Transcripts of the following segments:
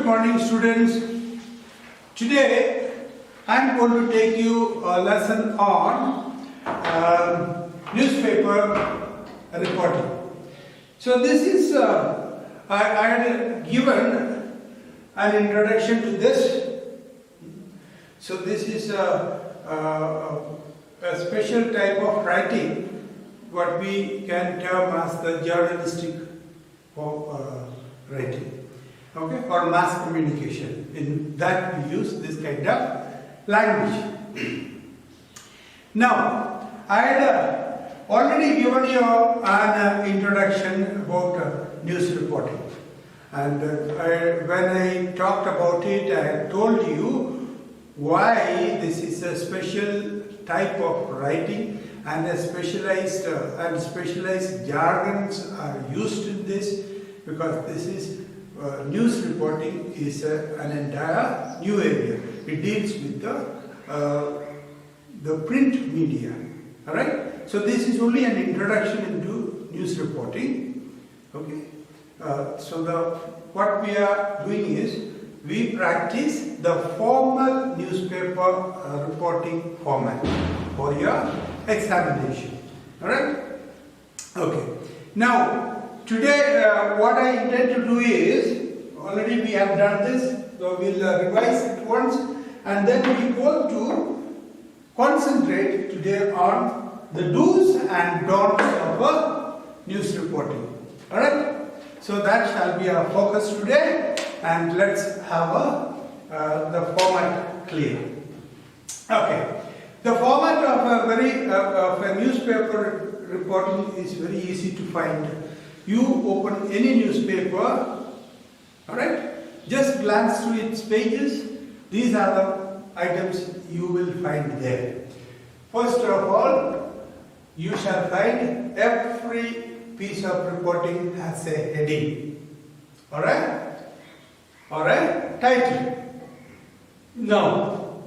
good morning, students. Today I am going to take you a lesson on newspaper reporting. So this is, I had given an introduction to this. So this is a special type of writing, what we can term as the journalistic writing, okay, or mass communication. In that we use this kind of language. Now, I had already given you an introduction about news reporting, and when I talked about it, I told you why this is a special type of writing, and a specialized jargons are used in this, because this is news reporting is an entire new area. It deals with the print media. All right. So this is only an introduction into news reporting. Okay. What we are doing is we practice the formal newspaper reporting format for your examination. All right. Okay. Now, today what I intend to do is, already we have done this, so we'll revise it once, and then we go to concentrate today on the do's and don'ts of news reporting. All right. So that shall be our focus today, and let's have the format clear. Okay. The format of a newspaper reporting is very easy to find. You open any newspaper, all right, just glance through its pages. These are the items you will find there. First of all, you shall find every piece of reporting has a heading, all right, title. Now,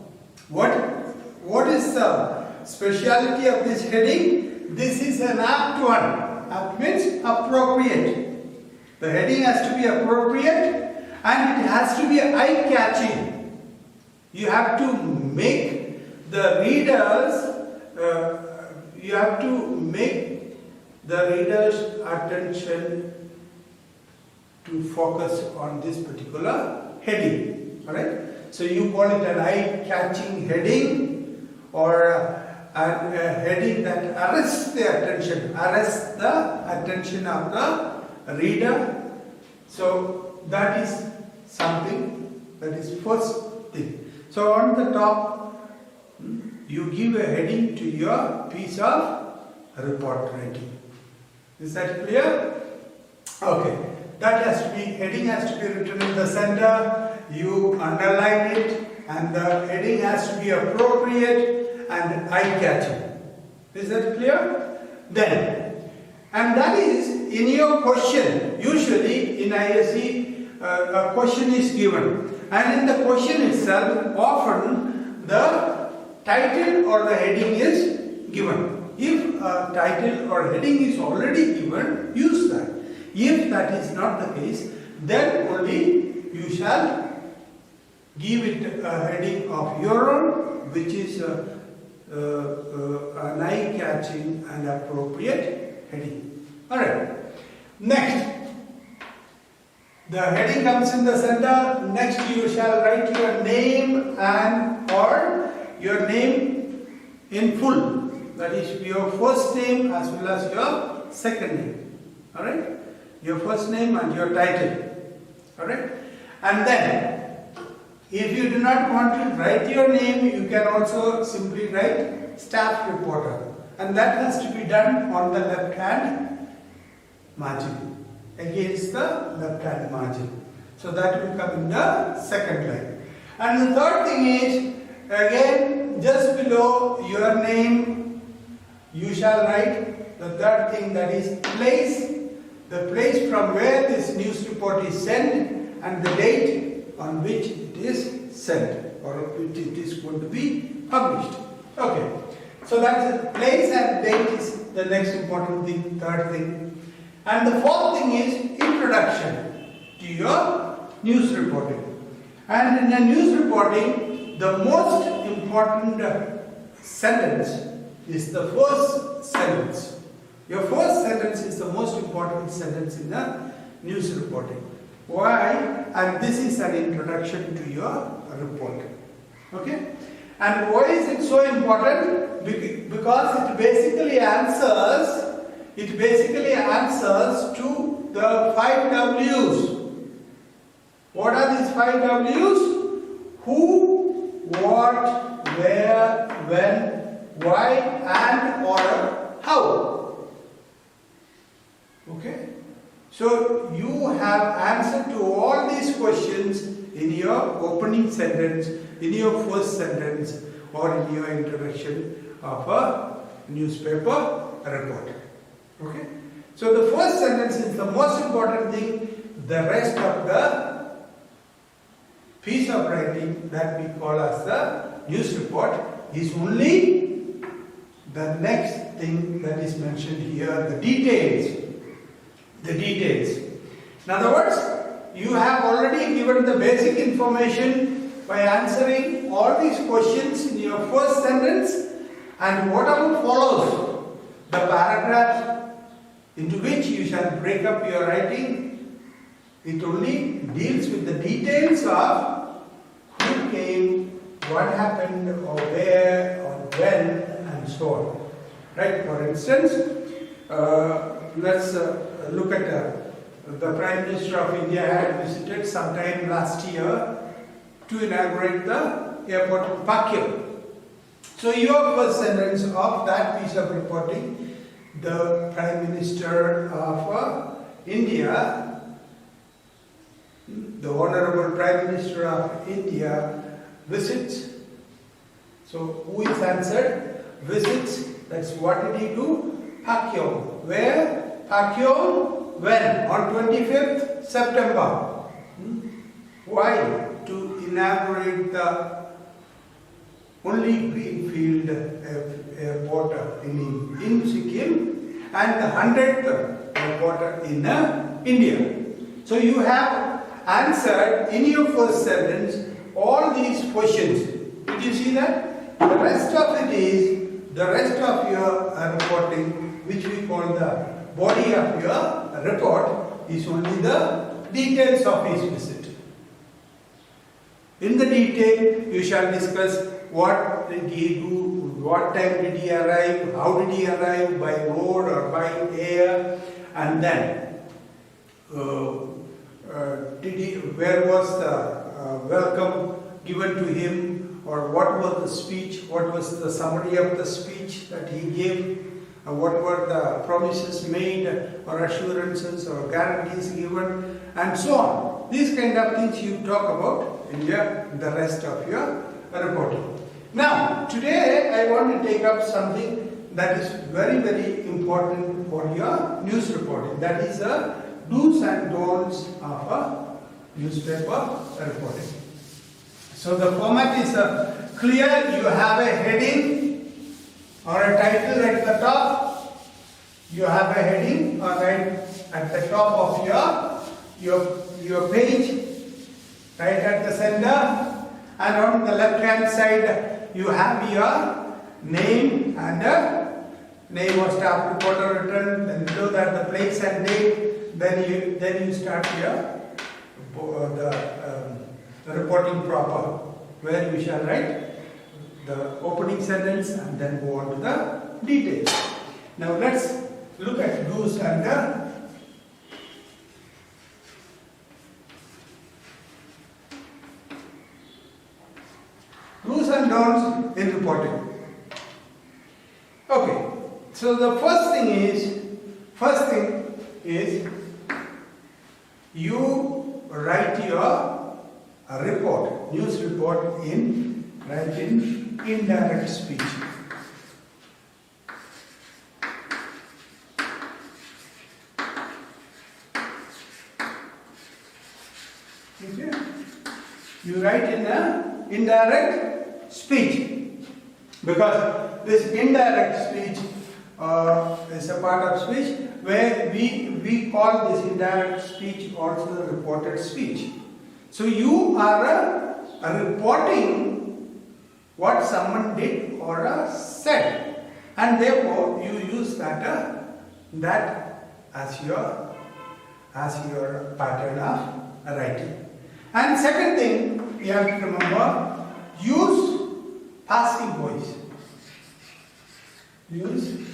what is the speciality of this heading? This is an apt one. Apt means appropriate. The heading has to be appropriate, and it has to be eye-catching. You have to make the reader's attention to focus on this particular heading. All right. So you call it an eye-catching heading, or a heading that arrests the attention of the reader. So that is something, that is first thing. So on the top, you give a heading to your piece of report writing. Is that clear? Okay. That has to be, heading has to be written in the center. You underline it, and the heading has to be appropriate and eye-catching. Is that clear? Then, and that is in your question. Usually in ISE, a question is given, and in the question itself, often the title or the heading is given. If a title or heading is already given, use that. If that is not the case, then only you shall give it a heading of your own, which is an eye-catching and appropriate heading. Alright. Next, the heading comes in the center. Next, you shall write your name and or your name in full. That is your first name as well as your second name. Alright. Your first name and your title. Alright. And then, if you do not want to write your name, you can also simply write staff reporter, and that has to be done on the left hand margin, against the left hand margin. So that will come in the second line. And the third thing is, again, just below your name, you shall write the third thing, that is place, the place from where this news report is sent, and the date on which it is sent, or which it is going to be published. Okay. So that's the place and date is the next important thing, third thing. And the fourth thing is introduction to your news reporting. And in a news reporting, the most important sentence is the first sentence. Your first sentence is the most important sentence in the news reporting. Why? And this is an introduction to your report. Okay? And why is it so important? Because it basically answers to the 5 W's. What are these 5 W's? Who, what, where, when, why, and or how. Okay? So you have answered to all these questions in your opening sentence, in your first sentence, or in your introduction of a newspaper report. Okay? So the first sentence is the most important thing. The rest of the piece of writing that we call as the news report is only the next thing that is mentioned here, the details. The details. In other words, you have already given the basic information by answering all these questions in your first sentence, and whatever follows, the paragraph into which you shall break up your writing, it only deals with the details of who came, what happened, or where, or when, and so on. Right? For instance, let's look at the Prime Minister of India had visited sometime last year to inaugurate the airport in Pakistan. So your first sentence of that piece of reporting, the Prime Minister of India, the Honorable Prime Minister of India visits. So who is answered? Visits. That's what did he do? Pakistan. Where? Pakistan. When? On 25th September. Why? To inaugurate the only greenfield airport in Sikkim and the 100th airport in India. So you have answered in your first sentence all these questions. Did you see that? The rest of it is the rest of your reporting, which we call the body of your report, is only the details of his visit. In the detail, you shall discuss what did he do, what time did he arrive, how did he arrive, by road or by air, and then where was the welcome given to him, or what was the speech, what was the summary of the speech that he gave, what were the promises made, or assurances or guarantees given, and so on. These kind of things you talk about in the rest of your reporting. Now, today I want to take up something that is very, very important for your news reporting. That is the do's and don'ts of a newspaper reporting. So the format is clear. You have a heading or a title at the top. You have a heading right at the top of your page, right at the center, and on the left hand side you have your name and name of staff reporter written, then below that the place and date, then you start the reporting proper, where you shall write the opening sentence and then go on to the details. Now let's look at do's and don'ts in reporting. Okay, so the first thing is you write your report, news report in indirect speech. Okay? You write in indirect speech, because this indirect speech is a part of speech where we call this indirect speech also reported speech. So you are reporting what someone did or said, and therefore you use that as your pattern of writing. And second thing you have to remember, use passive voice. Use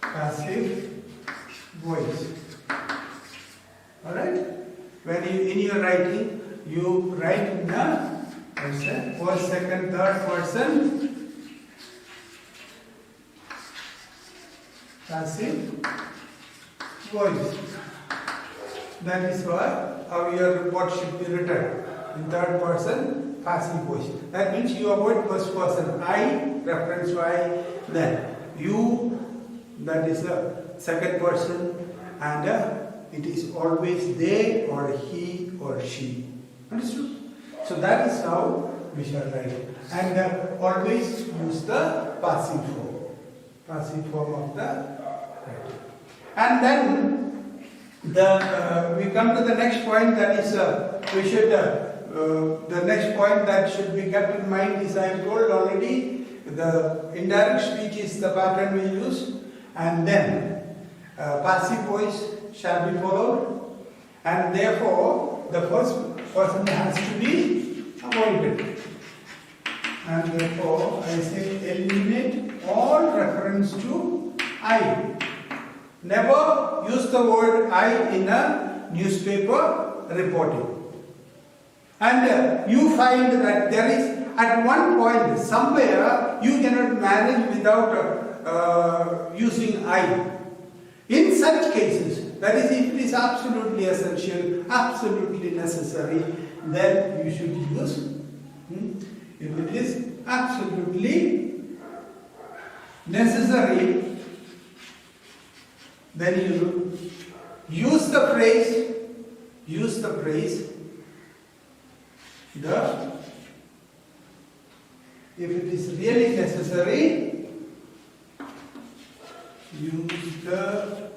passive voice. Alright? When in your writing, you write in the first, second, third person. Passive voice. That is how your report should be written. In third person, passive voice. That means you avoid first person. I, reference to I, then you, that is the second person, and it is always they or he or she. Understood? So that is how we shall write. And always use the passive form. Passive form of the writing. And then we come to the next point, that is the next point that should be kept in mind is, I have told already, the indirect speech is the pattern we use, and then passive voice shall be followed, and therefore the first person has to be avoided. And therefore I say eliminate all reference to I. Never use the word I in a newspaper reporting. And you find that there is at one point somewhere you cannot manage without using I. In such cases, that is, if it is absolutely essential, absolutely necessary, then you should use. If it is absolutely necessary, then you use the phrase, if it is really necessary, use the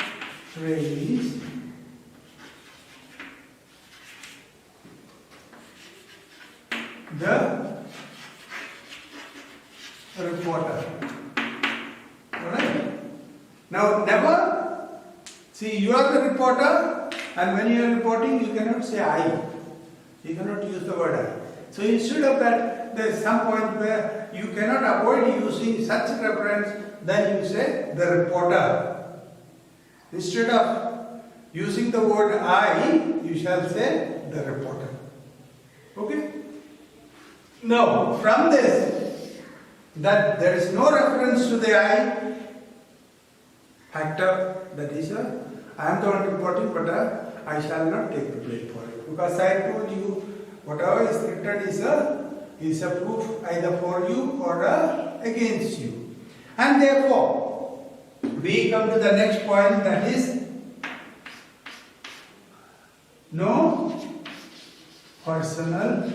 phrase the reporter. Alright? Now never, see, you are the reporter, and when you are reporting you cannot say I. You cannot use the word I. So instead of that, there is some point where you cannot avoid using such reference, then you say the reporter. Instead of using the word I, you shall say the reporter. Okay? Now, from this, that there is no reference to the I factor, that is, I am the one reporting, but I shall not take the blame for it. Because I told you, whatever is written is a proof either for you or against you. And therefore, we come to the next point, that is no personal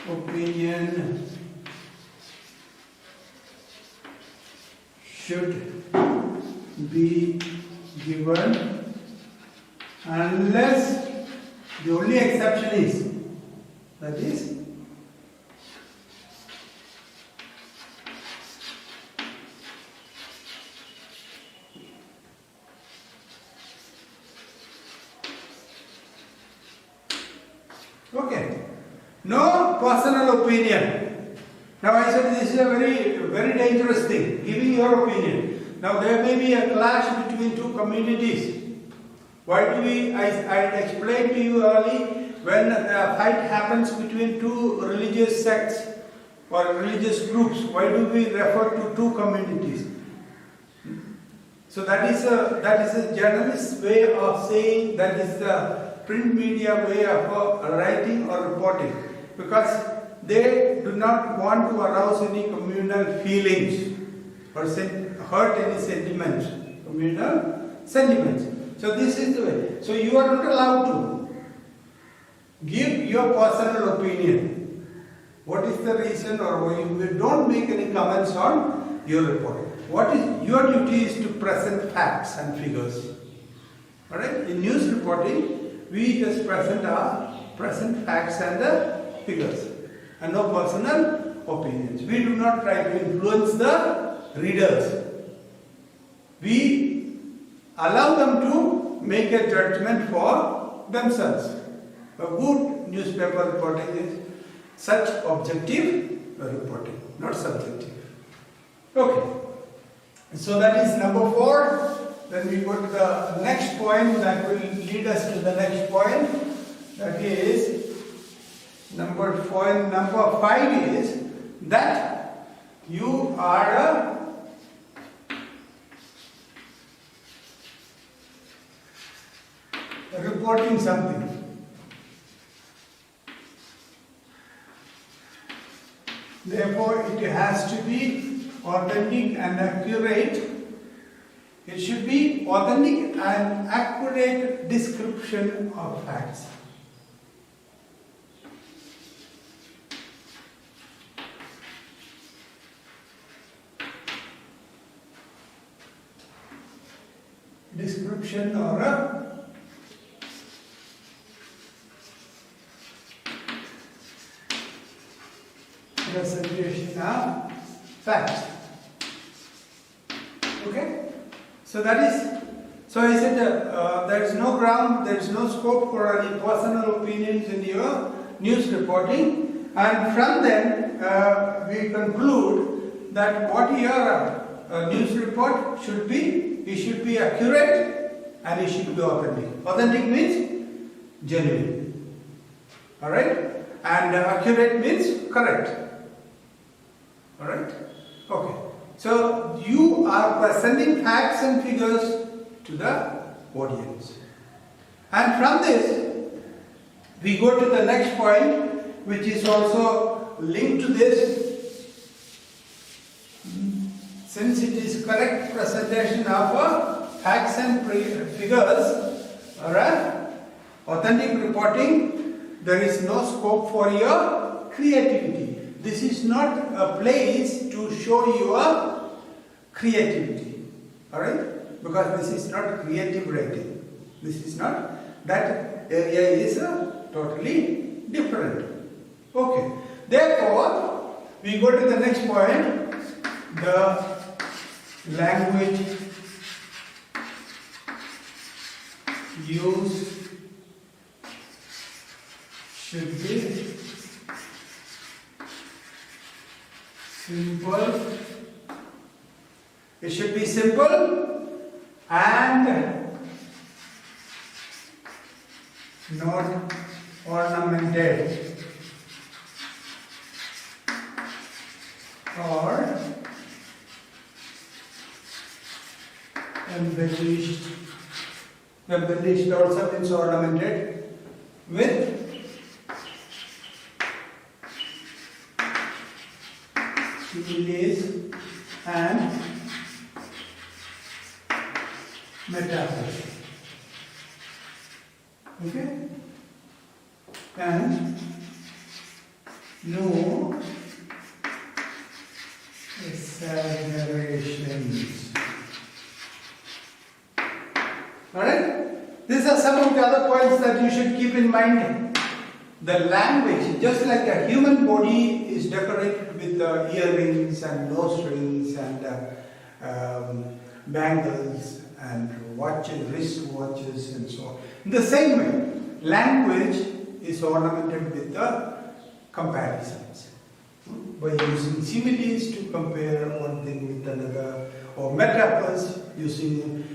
opinion should be given unless the only exception is, that is, okay, no personal opinion. Now I said this is a very, very dangerous thing, giving your opinion. Now there may be a clash between two communities. Why do I explained to you early, when a fight happens between two religious sects or religious groups, why do we refer to two communities? So that is a journalist's way of saying, that is the print media way of writing or reporting, because they do not want to arouse any communal feelings or hurt any sentiments, communal sentiments. So this is the way. So you are not allowed to give your personal opinion. What is the reason, or you don't make any comments on your report. What is your duty is to present facts and figures. Alright, in news reporting, we just present facts and figures, and no personal opinions. We do not try to influence the readers. We allow them to make a judgment for themselves. A good newspaper reporting is such objective reporting, not subjective. Okay, so that is number 4. Then we go to the next point that will lead us to the next point. That is number 5 is that you are reporting something. Therefore, it has to be authentic and accurate. It should be authentic and accurate description of facts. Description or a presentation of facts. Okay? So that is, so I said there is no ground, there is no scope for any personal opinions in your news reporting, and from then we conclude that what your news report should be, it should be accurate and it should be authentic. Authentic means genuine. Alright? And accurate means correct. Alright? Okay. So you are presenting facts and figures to the audience. And from this, we go to the next point, which is also linked to this. Since it is correct presentation of facts and figures, alright, authentic reporting, there is no scope for your creativity. This is not a place to show your creativity, alright, because this is not creative writing. This is not, that area is totally different. Okay, therefore, we go to the next point, the language used should be simple. It should be simple and not ornamented or embellished. Embellished also means ornamented with similes and metaphors. Okay? And no exaggerations. Alright? These are some of the other points that you should keep in mind. The language, just like a human body is decorated with earrings and nose rings and bangles and watches, wrist watches and so on. In the same way, language is ornamented with the comparisons. By using similes to compare one thing with another, or metaphors using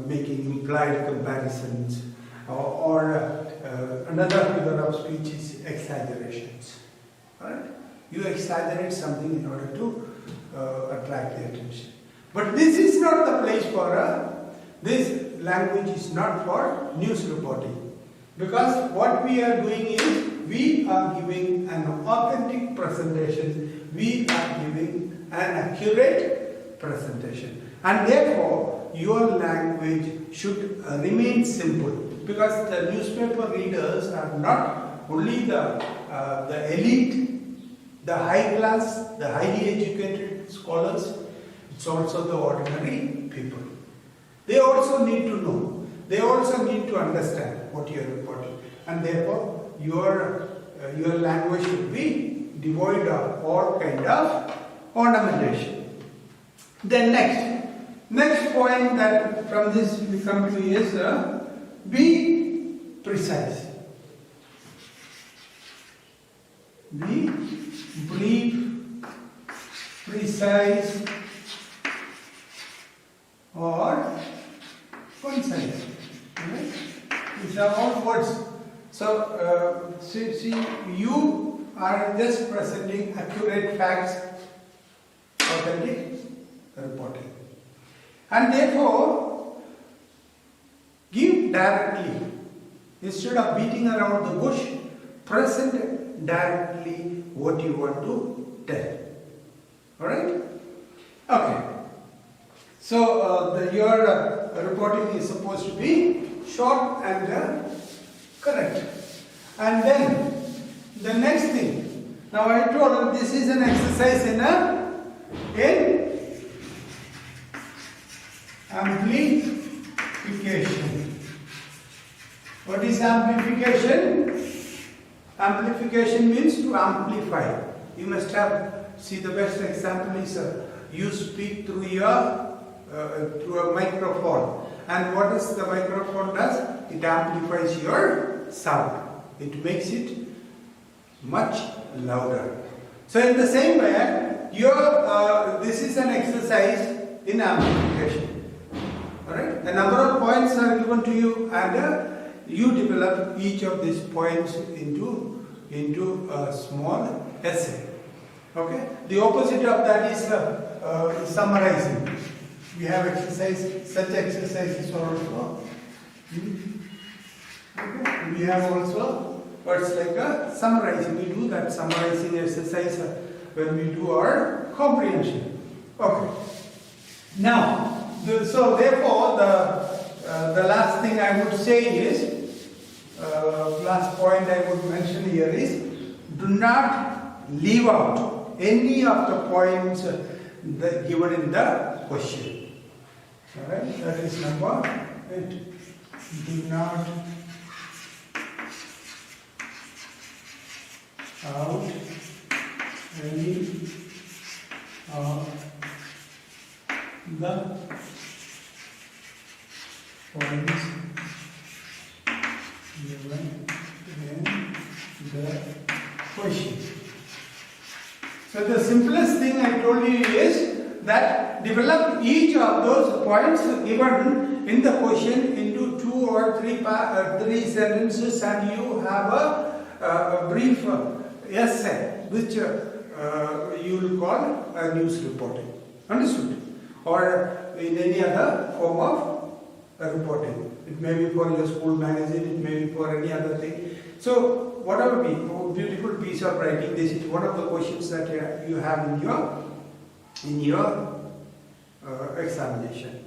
making implied comparisons, or another figure of speech is exaggerations. Alright? You exaggerate something in order to attract the attention. But this is not the place for this language is not for news reporting. Because what we are doing is we are giving an authentic presentation, we are giving an accurate presentation. And therefore, your language should remain simple, because the newspaper readers are not only the elite, the high class, the highly educated scholars, it's also the ordinary people. They also need to know. they also need to understand what you are reporting, and therefore your language should be devoid of all kind of ornamentation. Then next point that from this we come to is be precise. Be brief, precise, or concise. Right? These are all words. So, see, you are just presenting accurate facts, authentic reporting. And therefore, give directly. Instead of beating around the bush, present directly what you want to tell. Alright? Okay. So, your reporting is supposed to be short and correct. And then, the next thing. Now, I told you this is an exercise in amplification. What is amplification? Amplification means to amplify. You must have, see, the best example is you speak through a microphone. And what does the microphone does? It amplifies your sound. It makes it much louder. So in the same way, this is an exercise in amplification. Alright? A number of points are given to you, and you develop each of these points into a small essay. Okay? The opposite of that is summarizing. We have such exercises also. Okay? We have also words like summarizing. We do that summarizing exercise when we do our comprehension. Okay. Now, so therefore, the last thing I would say is, last point I would mention here is, do not leave out any of the points given in the question. Alright, that is number 8. Do not out any of the points given in the question. So the simplest thing I told you is that develop each of those points given in the question into 2 or 3 sentences, and you have a brief essay which you will call a news reporting. Understood? Or in any other form of reporting. It may be for your school magazine, it may be for any other thing. So whatever be, beautiful piece of writing, this is one of the questions that you have in your examination.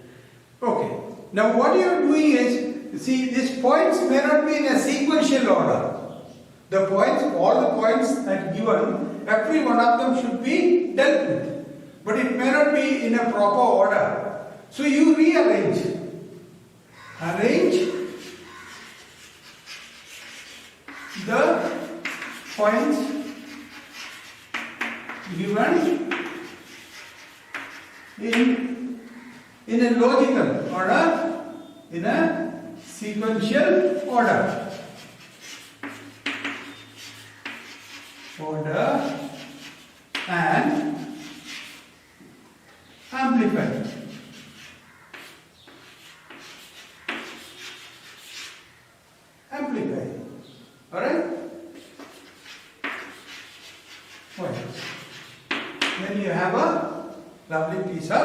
Okay. Now what you are doing is, see, these points may not be in a sequential order. The points, all the points that given, every one of them should be dealt with. But it may not be in a proper order. So you rearrange. Arrange the points given in a logical order, in a sequential order. And amplify. Amplify. Alright? Points. Then you have a lovely piece of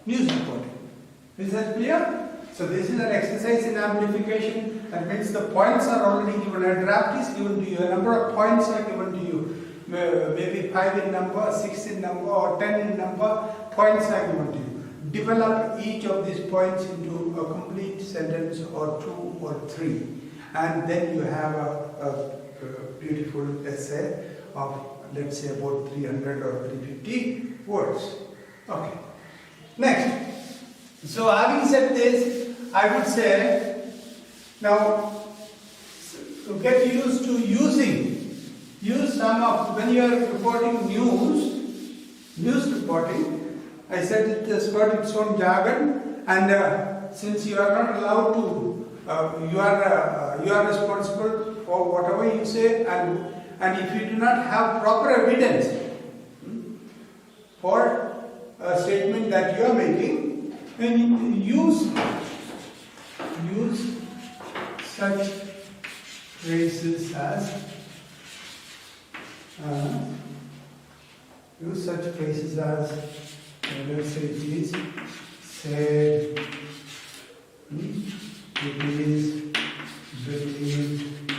news reporting. Is that clear? So this is an exercise in amplification. That means the points are already given. A draft is given to you. A number of points are given to you. Maybe 5 in number, 6 in number, or 10 in number. Points are given to you. Develop each of these points into a complete sentence or 2 or 3. And then you have a beautiful essay of, let's say, about 300 or 350 words. Okay. Next. So having said this, I would say Now, get used to use some of, when you are reporting news reporting, I said it has got its own jargon, and since you are not allowed to, you are responsible for whatever you say, and if you do not have proper evidence for a statement that you are making, then use such phrases as let's say it is said, it is believed,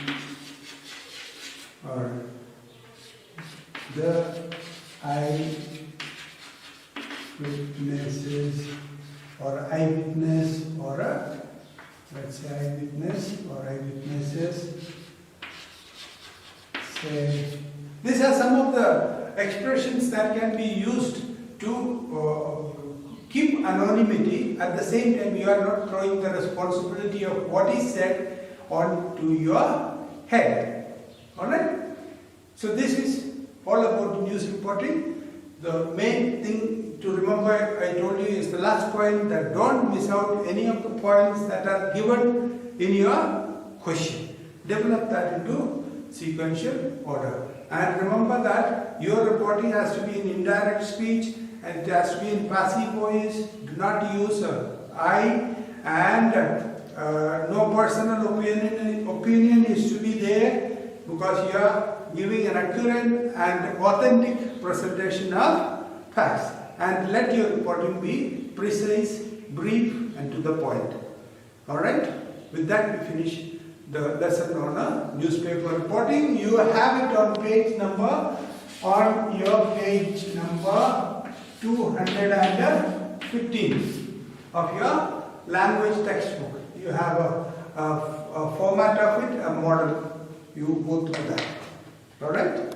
or the eyewitnesses, or eyewitness, or let's say eyewitness or eyewitnesses say. These are some of the expressions that can be used to keep anonymity. At the same time, you are not throwing the responsibility of what is said onto your head. Alright? So this is all about news reporting. The main thing to remember, I told you, is the last point, that don't miss out any of the points that are given in your question. Develop that into sequential order. And remember that your reporting has to be in indirect speech, and it has to be in passive voice. Do not use I, and no personal opinion is to be there, because you are giving an accurate and authentic presentation of facts. And let your reporting be precise, brief, and to the point. Alright? With that, we finish the lesson on newspaper reporting. You have it on page number 215 of your language textbook. You have a format of it, a model. You go through that. Alright?